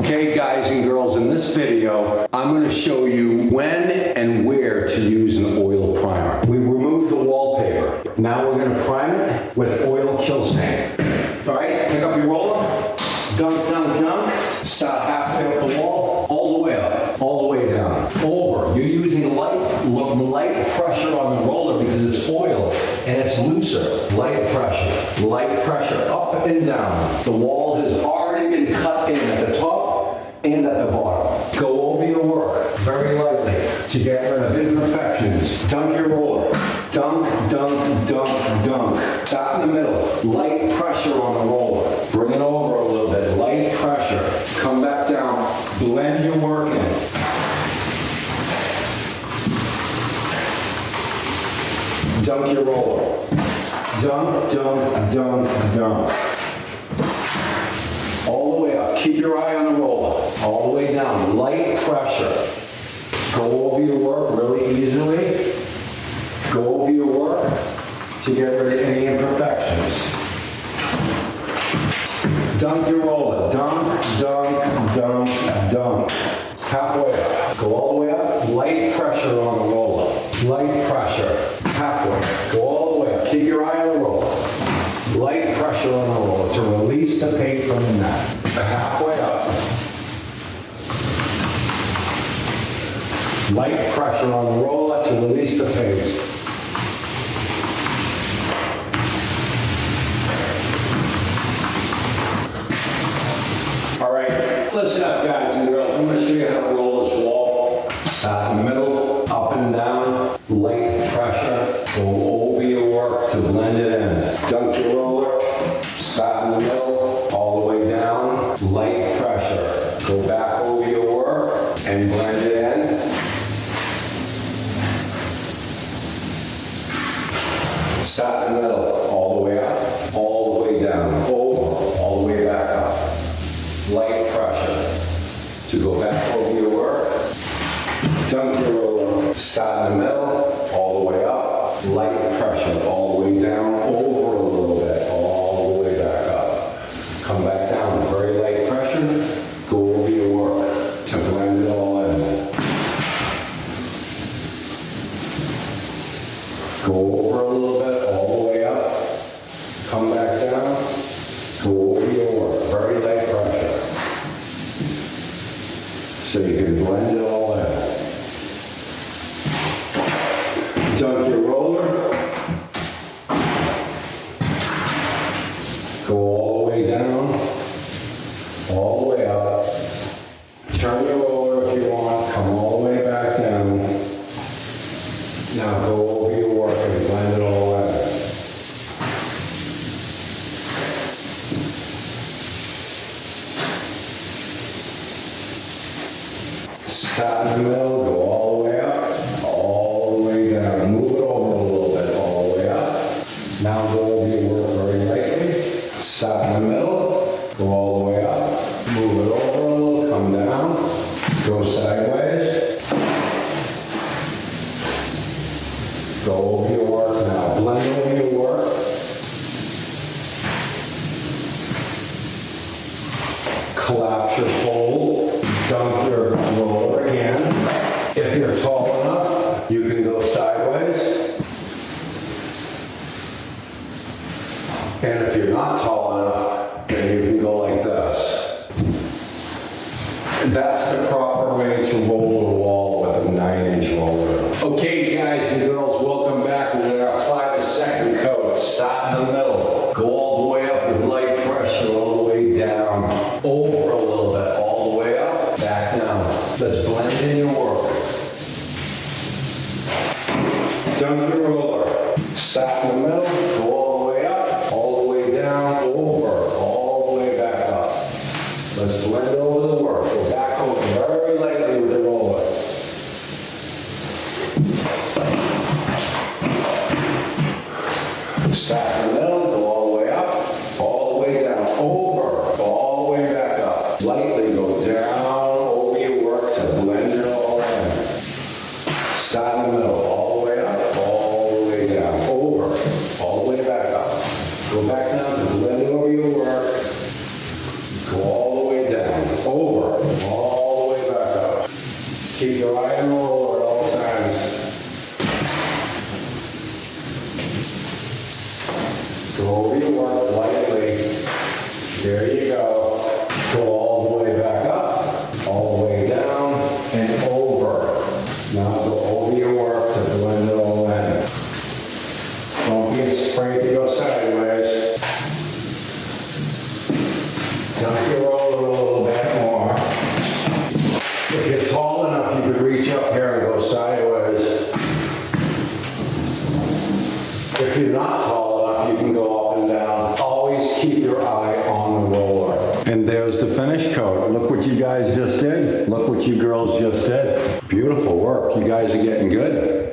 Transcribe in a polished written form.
Okay, guys and girls, in this video, I'm going to show you when and where to use an oil primer. We've removed the wallpaper. Now we're going to prime it with oil kill stain. All right, pick up your roller, dunk, dunk, dunk, start halfway up the wall, all the way up, all the way down, over. You're using light pressure on the roller because it's oil and it's looser. Light pressure, up and down. The wall has already been cut in at the top and at the bottom. Go over your work very lightly to get rid of imperfections. Dunk your roller. Dunk, dunk, dunk, dunk. Stop in the middle. Light pressure on the roller. Bring it over a little bit. Light pressure. Come back down. Blend your work in. Dunk your roller. Dunk, dunk, dunk, dunk. All the way up. Keep your eye on the roller. All the way down. Light pressure. Go over your work really easily. Go over your work to get rid of any imperfections. Dunk your roller. Dunk, dunk, dunk, dunk. Halfway up. Go all the way up. Light pressure on the roller. Light pressure. Halfway. Go all the way up. Keep your eye on the roller. Light pressure on the roller to release the paint from the mat. Halfway up. Light pressure on the roller to release the paint. All right, listen up, guys and girls. I'm going to show you how to roll this wall. Start in the middle, up and down, light pressure. Go over your work to blend it in. Dunk your roller, start in the middle, all the way down, light pressure. Go back over your work and blend it in. Start in the middle, all the way up, all the way down, over, all the way back up. Light pressure to go back over your work. Dunk your roller. Start in the middle, all the way up. Light pressure all the way down, over a little bit, all the way back up. Come back down, very light pressure. Go over your work to blend it all in. Go over a little bit, all the way up. Come back down. Go over your work, very light pressure. So you can blend it all in. Dunk your roller. Go all the way down, all the way up. Turn your roller if you want, come all the way back down. Now go over your work and blend it all in. Start in the middle, go all the way up, all the way down. Move it over a little bit, all the way up. Now go over your work very lightly. Start in the middle, go all the way up. Move it over a little, come down. Go sideways. Go over your work now. Blend over your work. Collapse your fold. Dunk your roller again. If you're tall enough, you can go sideways. And if you're not tall enough, then you can go like this. And that's the proper way to roll a wall with a 9-inch roller. Okay, guys and girls, welcome back. We're going to apply the second coat. Start in the middle. Go all the way up with light pressure, all the way down. Over a little bit, all the way up, back down. Let's blend in your work. Dunk your roller. Start in the middle, go all the way up, all the way down, over, all the way back up. Let's blend over the work. Go back over very lightly with the roller. Start in the middle, go all the way up, all the way down, over, all the way back up. Lightly go down over your work to blend it all in. Start in the middle, all the way up, all the way down, over, all the way back up. Go back down to blend over your work. Go all the way down, over, There you go. Go all the way back up, all the way down, and over. Now go over your work to blend it all in. Don't be afraid to go sideways. Tuck your roller a little bit more. If you're tall enough, you could reach up here and go sideways. If you're not tall enough, you can go up and down. Always keep your eye on the roller. And there's the finish coat. Look what you guys just did. Look what you girls just did. Beautiful work. You guys are getting good.